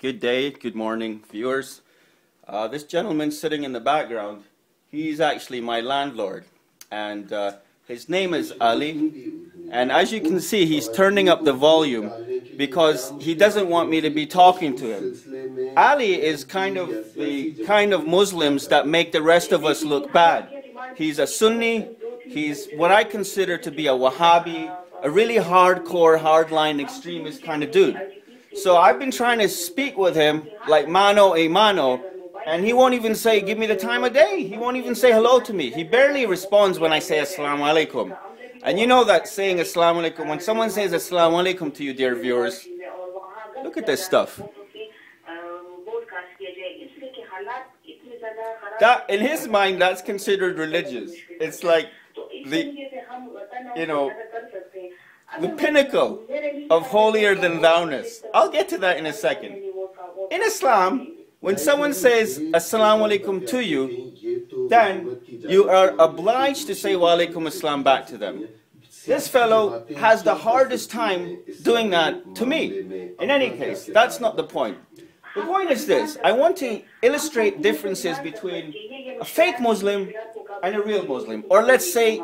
Good day, good morning, viewers. This gentleman sitting in the background, he's actually my landlord, and his name is Ali. And as you can see, he's turning up the volume because he doesn't want me to be talking to him. Ali is kind of the kind of Muslims that make the rest of us look bad. He's a Sunni. He's what I consider to be a Wahhabi, a really hardcore, hardline extremist kind of dude. So I've been trying to speak with him like mano a mano, and he won't even say, give me the time of day. He won't even say hello to me. He barely responds when I say assalamu alaikum. And you know that saying assalamu alaikum, when someone says assalamu alaikum to you, dear viewers, look at this stuff. That, in his mind, that's considered religious. It's like the, the pinnacle of holier than thou-ness. I'll get to that in a second. In Islam, when someone says assalamu alaikum to you, then you are obliged to say wa alaikum assalam back to them. This fellow has the hardest time doing that to me. In any case, that's not the point. The point is this: I want to illustrate differences between a fake Muslim and a real Muslim. Or let's say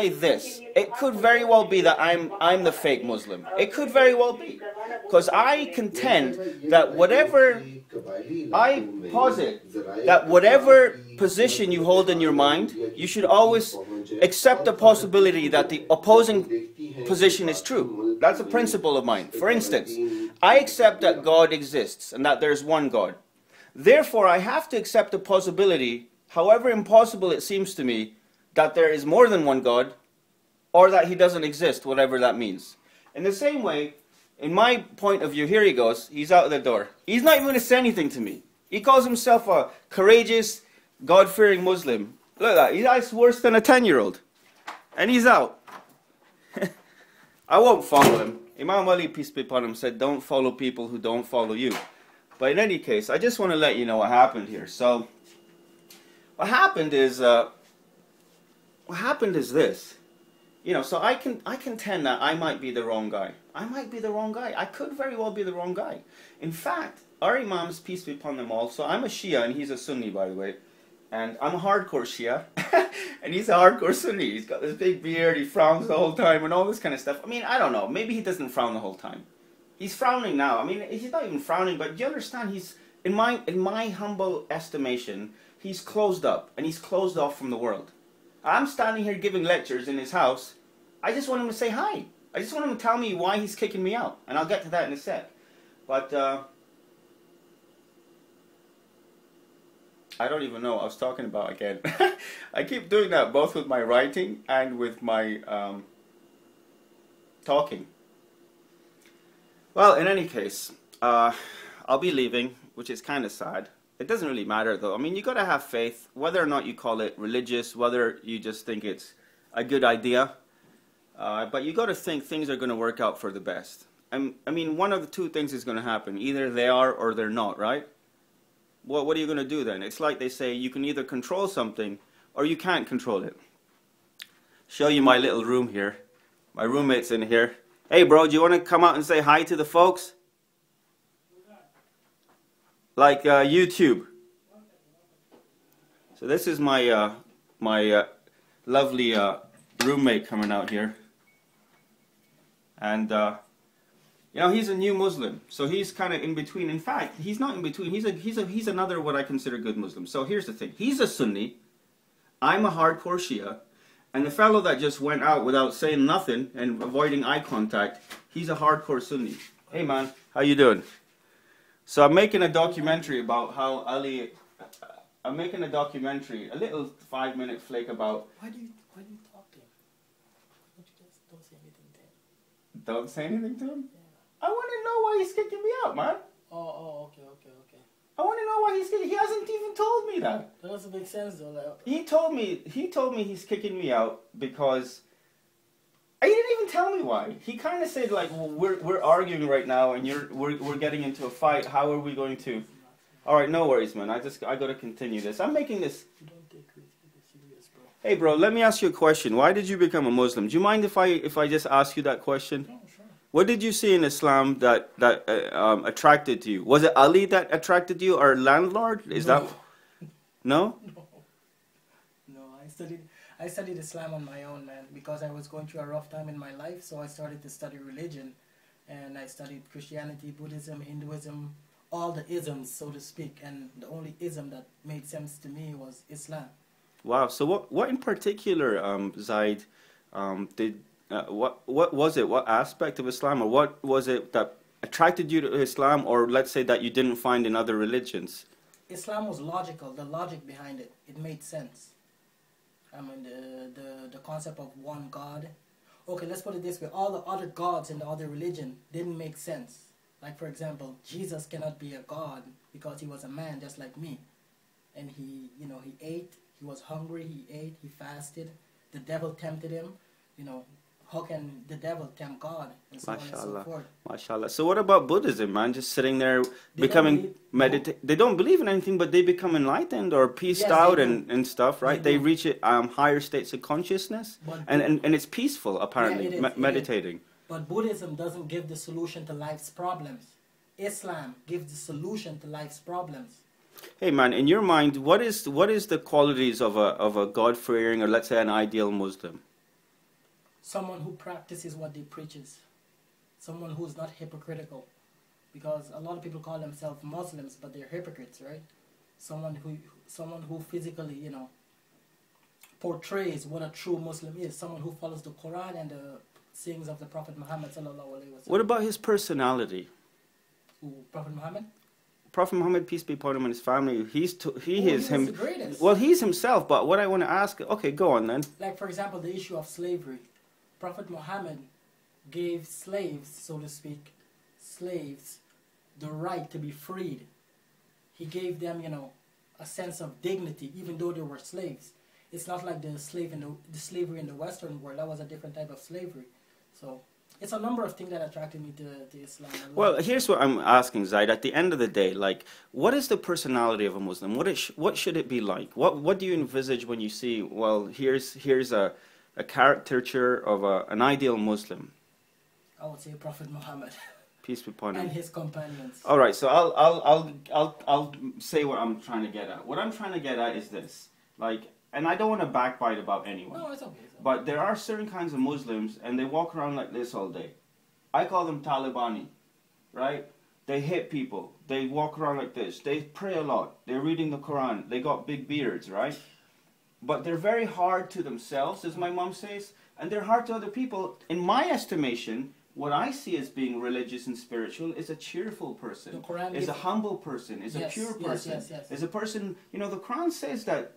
this. It could very well be that I'm the fake Muslim. It could very well be. Because I contend that I posit that whatever position you hold in your mind, you should always accept the possibility that the opposing position is true. That's a principle of mine. For instance, I accept that God exists and that there's one God. Therefore, I have to accept the possibility, however impossible it seems to me, that there is more than one God, or that he doesn't exist, whatever that means. In the same way, in my point of view, here he goes, he's out of the door. He's not even going to say anything to me. He calls himself a courageous, God-fearing Muslim. Look at that, he's worse than a 10-year-old. And he's out. I won't follow him. Imam Ali, peace be upon him, said, don't follow people who don't follow you. But in any case, I just want to let you know what happened here. So, what happened is this. So I contend that I might be the wrong guy. I might be the wrong guy. I could very well be the wrong guy. In fact, our Imams, peace be upon them all, so I'm a Shia and he's a Sunni, by the way. And I'm a hardcore Shia, and he's a hardcore Sunni. He's got this big beard, he frowns the whole time, and all this kind of stuff. I mean, I don't know, maybe he doesn't frown the whole time. He's frowning now. I mean, he's not even frowning, but you understand, he's, in my humble estimation, he's closed up, and he's closed off from the world. I'm standing here giving lectures in his house. I just want him to say hi. I just want him to tell me why he's kicking me out, and I'll get to that in a sec. But, I don't even know what I was talking about again. I keep doing that both with my writing and with my talking. Well, in any case, I'll be leaving, which is kind of sad. It doesn't really matter though. I mean, you got to have faith, whether or not you call it religious, whether you just think it's a good idea. But you got to think things are going to work out for the best. I mean, one of the two things is going to happen. Either they are or they're not, right? Well, what are you going to do then? It's like they say, you can either control something or you can't control it. Show you my little room here. My roommate's in here. Hey bro, do you want to come out and say hi to the folks? Like YouTube. So this is my lovely roommate coming out here. And he's a new Muslim, so he's kind of in between. In fact, he's not in between. He's another what I consider good Muslim. So here's the thing: he's a Sunni, I'm a hardcore Shia, and the fellow that just went out without saying nothing and avoiding eye contact, he's a hardcore Sunni. Hey man, how you doing? So I'm making a documentary about how Ali. I'm making a documentary, a little 5-minute flake about. Why do you talk to him? Don't you just don't say anything to him? Don't say anything to him? Yeah. I want to know why he's kicking me out, man. Oh, okay. I want to know why he's kicking. He hasn't even told me that. That doesn't make sense, though. Like, He told me he's kicking me out because he didn't even tell me why. He kind of said like, well, we're arguing right now, and we're getting into a fight. How are we going to? All right, no worries, man. I got to continue this. I'm making this. you don't take it serious, bro. Hey, bro, let me ask you a question. Why did you become a Muslim? Do you mind if I just ask you that question? No, sure. What did you see in Islam that attracted you? Was it Ali that attracted you, or landlord? Is No. that no? No, I studied Islam on my own, man, because I was going through a rough time in my life, so I started to study religion, and I studied Christianity, Buddhism, Hinduism, all the isms, so to speak, and the only ism that made sense to me was Islam. Wow. So what in particular, Zaid, did what was it? What aspect of Islam, or what was it that attracted you to Islam, or let's say that you didn't find in other religions? Islam was logical, the logic behind it. It made sense. I mean, the concept of one God. Okay, let's put it this way. All the other gods in the other religion didn't make sense. Like, for example, Jesus cannot be a god because he was a man just like me. And he ate, he was hungry, he ate, he fasted. The devil tempted him. How can the devil tempt God? And so on and so forth. MashaAllah. So what about Buddhism, man? Just sitting there, becoming They don't believe in anything, but they become enlightened or peaced out and stuff, right? They reach higher states of consciousness, and it's peaceful, apparently, meditating. But Buddhism doesn't give the solution to life's problems. Islam gives the solution to life's problems. Hey, man, in your mind, what is the qualities of a God-fearing, or let's say an ideal Muslim? Someone who practices what they preaches. Someone who's not hypocritical. Because a lot of people call themselves Muslims, but they're hypocrites, right? Someone who physically, portrays what a true Muslim is. Someone who follows the Quran and the sayings of the Prophet Muhammad sallallahu alaihi wasallam. What about his personality? Who, Prophet Muhammad? Prophet Muhammad, peace be upon him, and his family. He is him. The greatest. Well, he's himself. But what I want to ask, okay, go on then. Like, for example, the issue of slavery. Prophet Muhammad gave slaves, so to speak, the right to be freed. He gave them, a sense of dignity, even though they were slaves. It's not like the slavery in the Western world. That was a different type of slavery. So it's a number of things that attracted me to Islam. Well, here's what I'm asking, Zaid. At the end of the day, like, what is the personality of a Muslim? What should it be like? What do you envisage when you see? Well, here's a caricature of an ideal Muslim. I would say Prophet Muhammad. Peace be upon him. And his companions. All right, so I'll say what I'm trying to get at. What I'm trying to get at is this, like, and I don't want to backbite about anyone. No, it's okay. But there are certain kinds of Muslims, and they walk around like this all day. I call them Talibani, right? They hit people. They walk around like this. They pray a lot. They're reading the Quran. They got big beards, right? But they're very hard to themselves, as my mom says, and they're hard to other people. In my estimation, what I see as being religious and spiritual is a cheerful person, is a humble person, is a pure person, is a person, the Quran says that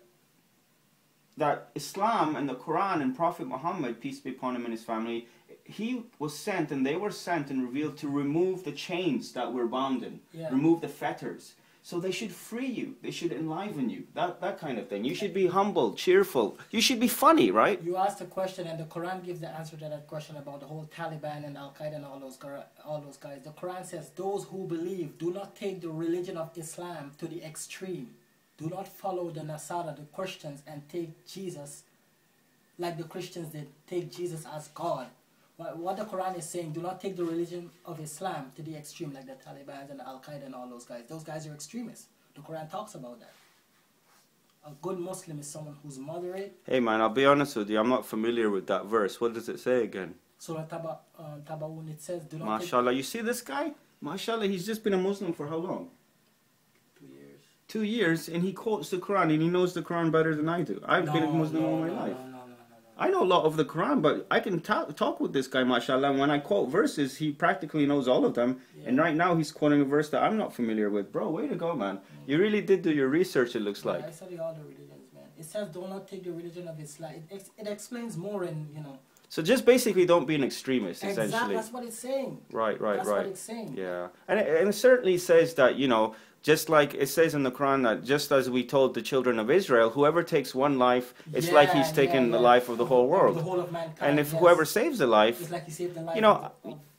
Islam and the Quran and Prophet Muhammad, peace be upon him and his family, he was sent and they were sent and revealed to remove the chains that we're bound in, remove the fetters. So they should free you. They should enliven you. That kind of thing. You should be humble, cheerful. You should be funny, right? You asked a question, and the Quran gives the answer to that question about the whole Taliban and Al-Qaeda and all those guys. The Quran says, those who believe, do not take the religion of Islam to the extreme. Do not follow the Nasara, the Christians, and take Jesus like the Christians did. Take Jesus as God. What the Quran is saying, do not take the religion of Islam to the extreme, like the Taliban and the Al-Qaeda and all those guys. Those guys are extremists. The Quran talks about that. A good Muslim is someone who's moderate. Hey man, I'll be honest with you, I'm not familiar with that verse. What does it say again? Surah Tabawun, it says, do not MashaAllah, you see this guy? MashaAllah, he's just been a Muslim for how long? 2 years. 2 years, and he quotes the Quran, and he knows the Quran better than I do. I've been a Muslim all my life. I know a lot of the Quran, but I can talk with this guy, mashallah. And when I quote verses, he practically knows all of them. Yeah. And right now, he's quoting a verse that I'm not familiar with. Bro, way to go, man. You really did do your research, it looks like. I study all the religions, man. It says, do not take the religion of Islam. It explains more in, So just basically don't be an extremist, essentially. Exactly, that's what it's saying. Right. That's what it's saying. Yeah. And it certainly says that, just like it says in the Quran that just as we told the children of Israel, whoever takes one life, it's like he's taken the life of the whole world. The whole of mankind, and if whoever saves a life, it's like he saved the life of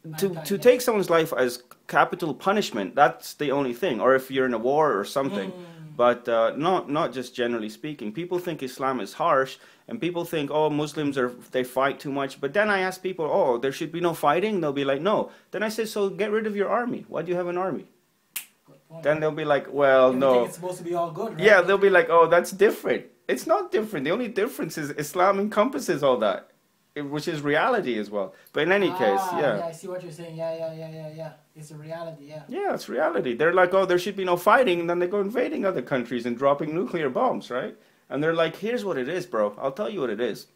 mankind, to take someone's life as capital punishment, that's the only thing. Or if you're in a war or something. But not just generally speaking. People think Islam is harsh, and people think, oh, Muslims they fight too much. But then I ask people, oh, there should be no fighting. They'll be like, no. Then I say, so get rid of your army. Why do you have an army? Then they'll be like, well, You no. think it's supposed to be all good, right? Yeah, they'll be like, oh, that's different. It's not different. The only difference is Islam encompasses all that, which is reality as well. But in any case, yeah. Yeah, I see what you're saying. Yeah. It's a reality, yeah. Yeah, it's reality. They're like, oh, there should be no fighting, and then they go invading other countries and dropping nuclear bombs, right? And they're like, here's what it is, bro. I'll tell you what it is.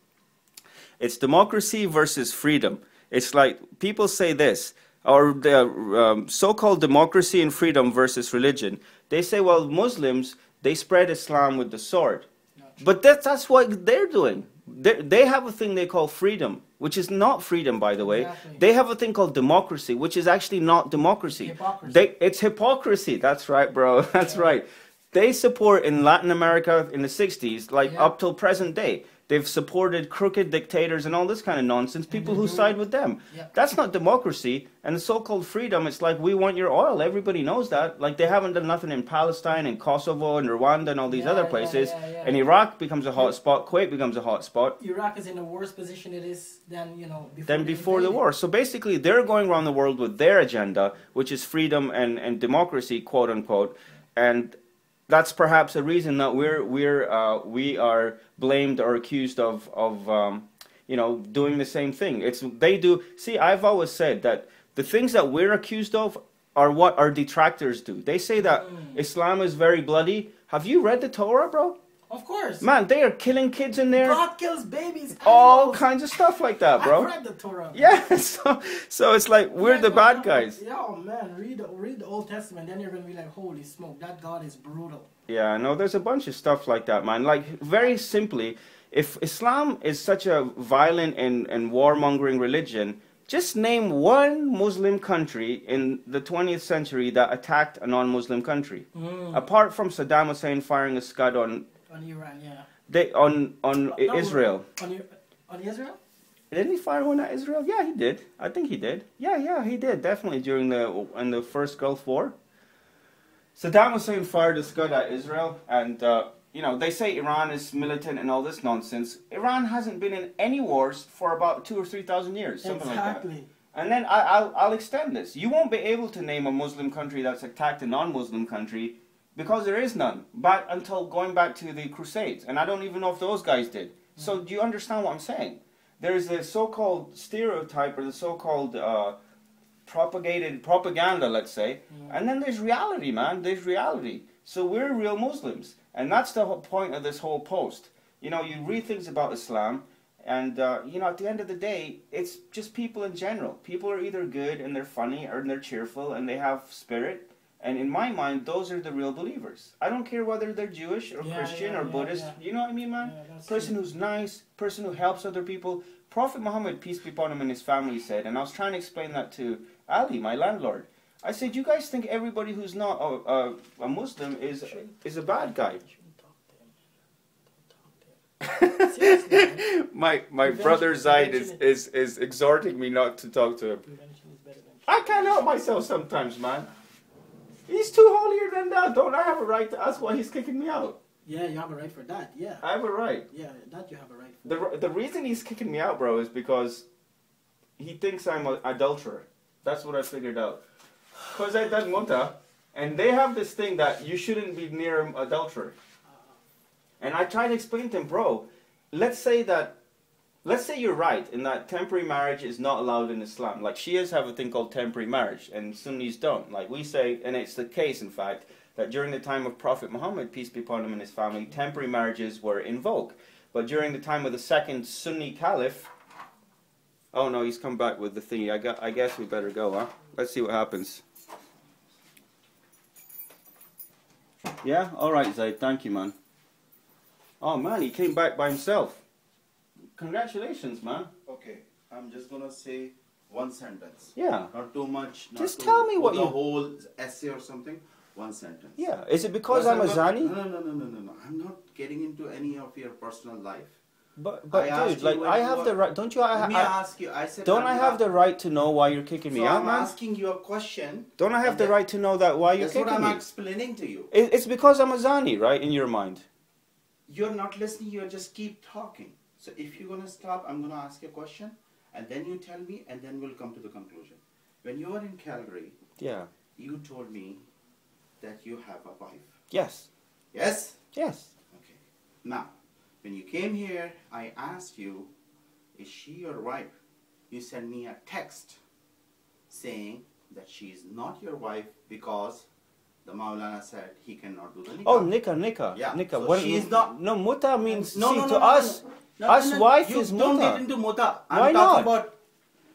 It's democracy versus freedom. It's like people say this, or the so-called democracy and freedom versus religion. They say, well, Muslims, they spread Islam with the sword. But that's what they're doing. They have a thing they call freedom, which is not freedom, by the way. Exactly. They have a thing called democracy, which is actually not democracy. Hypocrisy. It's hypocrisy. That's right, bro. That's right. They support in Latin America in the 60s, like up till present day. They've supported crooked dictators and all this kind of nonsense, people who side with them. That's not democracy. And the so-called freedom, it's like, we want your oil. Everybody knows that. Like, they haven't done nothing in Palestine and Kosovo and Rwanda and all these other places. And Iraq becomes a hot spot. Kuwait becomes a hot spot. Iraq is in a worse position it is than, before the war. So basically, they're going around the world with their agenda, which is freedom and democracy, quote unquote. And that's perhaps a reason that we are blamed or accused of doing the same thing. They do. See, I've always said that the things that we're accused of are what our detractors do. They say that Islam is very bloody. Have you read the Torah, bro? Of course. Man, they are killing kids in there. God kills babies. All kinds of stuff like that, bro. I've read the Torah. Yeah, so it's like we're the bad guys. Yeah, oh man, read the Old Testament, then you're gonna be like, holy smoke, that God is brutal. Yeah, no, there's a bunch of stuff like that, man. Like, very simply, if Islam is such a violent and warmongering religion, just name one Muslim country in the 20th century that attacked a non-Muslim country. Apart from Saddam Hussein firing a scud on Iran, yeah. On Israel. On Israel? Didn't he fire one at Israel? Yeah, he did. I think he did. Yeah, he did. Definitely during the first Gulf War. Saddam Hussein fired a scud at Israel, and they say Iran is militant and all this nonsense. Iran hasn't been in any wars for about 2,000 or 3,000 years, something like that. And then I'll extend this. You won't be able to name a Muslim country that's attacked a non-Muslim country, because there is none, but until going back to the Crusades. And I don't even know if those guys did. So do you understand what I'm saying? There's the so-called stereotype, or the so-called propaganda, let's say. And then there's reality, man. There's reality. So we're real Muslims. And that's the whole point of this whole post. You read things about Islam, and, at the end of the day, it's just people in general. People are either good, and they're funny, or they're cheerful, and they have spirit. And in my mind, those are the real believers. I don't care whether they're Jewish or Christian or Buddhist. You know what I mean, man? Person who's nice, person who helps other people. Prophet Muhammad, peace be upon him, and his family said, and I was trying to explain that to Ali, my landlord. I said, you guys think everybody who's not a Muslim is a bad guy? My brother Zaid is exhorting me not to talk to him. I can't help myself sometimes, man. He's too holier than that. Don't I have a right to ask why he's kicking me out? Yeah, you have a right for that, yeah. I have a right. Yeah, that you have a right for. The reason he's kicking me out, bro, is because he thinks I'm an adulterer. That's what I figured out. Because I done muta, and they have this thing that you shouldn't be near an adulterer. And I tried to explain to him, bro, let's say you're right in that temporary marriage is not allowed in Islam. Like, Shias have a thing called temporary marriage, and Sunnis don't. Like we say, and it's the case, in fact, that during the time of Prophet Muhammad, peace be upon him and his family, temporary marriages were in vogue. But during the time of the second Sunni Caliph, oh no, he's come back with the thingy. I guess we better go, huh? Let's see what happens. Yeah? Alright, Zaid, thank you, man. Oh man, he came back by himself. Congratulations, man. Okay, I'm just gonna say one sentence. Yeah. Not too much. Not just too tell me what the you... whole essay or something. One sentence. Yeah. Is it because I'm a Zani? No. I'm not getting into any of your personal life. But I asked dude, you like when I you have were- the right. Don't you? Let me ask you. I said. Don't I have the right to know why you're kicking me So out, I'm man? asking you a question. Don't I have and the then- right to know that why you're That's what kicking I'm me? explaining to you. It's because I'm a Zani, right? In your mind. You're not listening. You just keep talking. So if you're gonna stop, I'm gonna ask you a question, and then you tell me, and then we'll come to the conclusion. When you were in Calgary, Yeah. you told me that you have a wife. Yes. Yes? Yes. Okay. Now, when you came here, I asked you, is she your wife? You sent me a text saying that she is not your wife because the Maulana said he cannot do the nikah. Oh, nikah. Yeah. Nikah. So What, she is not. No, muta means No, see no, to no, no, us. no. Us wife you is don't muta. get into muta. Why I'm not? talking about.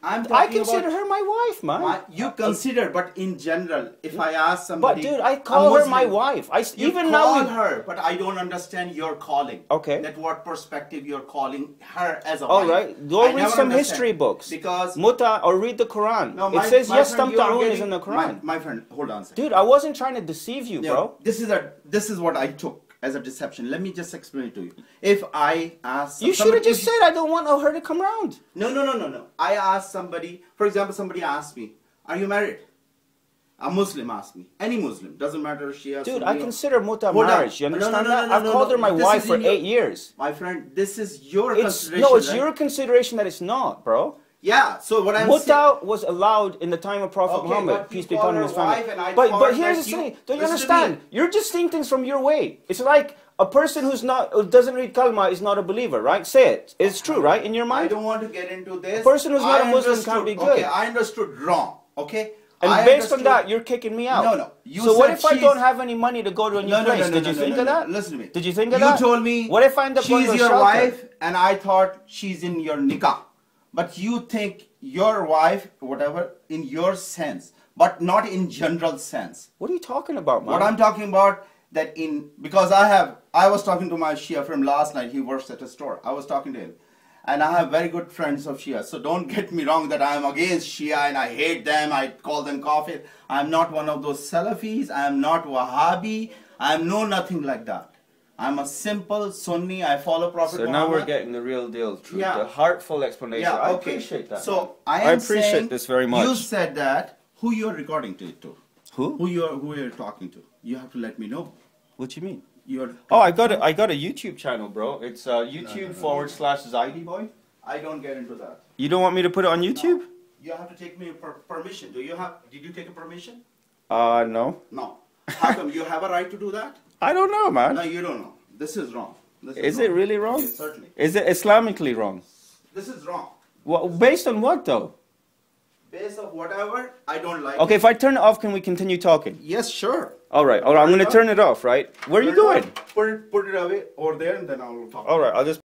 I'm talking I consider about, her my wife, man. You consider, but in general, if I ask somebody, But dude, I call a her my Muslim, wife. You even call now. her, but I don't understand your calling. Okay. That what perspective you're calling her as a All wife. right, go I read never some understand. history books. Because Muta or read the Quran. no, It says my yes, friend, you are tamta'un is getting- in the Quran. My friend, hold on a second. Dude, I wasn't trying to deceive you, Yeah, bro. This is what I took as a deception. Let me just explain it to you. If I ask You should have just said I don't want her to come around. No. I asked somebody, for example, somebody asked me, are you married? A Muslim asked me. Any Muslim, doesn't matter Shia, Dude, Sunni, I consider muta Hold on. marriage. You No, understand no, no, that? no, I've no, called no. her my This wife is for in your- 8 years. My friend, this is your It's consideration. it's right? your consideration that it's not, bro. Yeah, so what I'm saying. Muta was allowed in the time of Prophet Okay, Muhammad, but you peace be call upon him her and his family. wife and I But call here's that the you- thing. Don't you listen to me. understand? You're just seeing things from your way. It's like a person who doesn't read kalma is not a believer, right? Say it. It's true, right? In your I mind. don't want to get into this. A person who's not a Muslim can't understood- be good. Okay, I understood wrong. Okay? And I based on understood- that, you're kicking me out. No. You So what said if I she's- don't have any money to go to a new place? Did you think of that? Listen to me. Did you think of that? You told me What if I end up going she's to a your shelter? wife, and I thought she's in your nikah. But you think your wife, whatever, in your sense, but not in general sense. What are you talking about, man? What I'm talking about that because I was talking to my Shia from last night. He works at a store. I was talking to him, and I have very good friends of Shia. So don't get me wrong that I am against Shia and I hate them. I call them kafir. I'm not one of those Salafis. I am not Wahhabi. I am nothing like that. I'm a simple Sunni. I follow Prophet So Muhammad. now we're getting the real deal, truth, Yeah. the heartful explanation. Yeah, I okay. appreciate that. So man. I am appreciate saying this very much. You said that. Who you're recording to it to? Who? Who you're talking to? You have to let me know. What you mean? You're. Oh, I got a YouTube channel, bro. It's YouTube / Zaidi Boy. I don't get into that. You don't want me to put it on YouTube? You have to take me permission. Did you take a permission? No. No. How come you have a right to do that? I don't know, man. No, you don't know. This is wrong. This Is it really wrong? Yes, certainly. Is it Islamically wrong? This is wrong. Well, based on what, though? Based on whatever, I don't like Okay, it. if I turn it off, can we continue talking? Yes, sure. All right, I'm going to turn it off, right? Where are you going? Put it away over there and then I'll talk. All right, I'll just...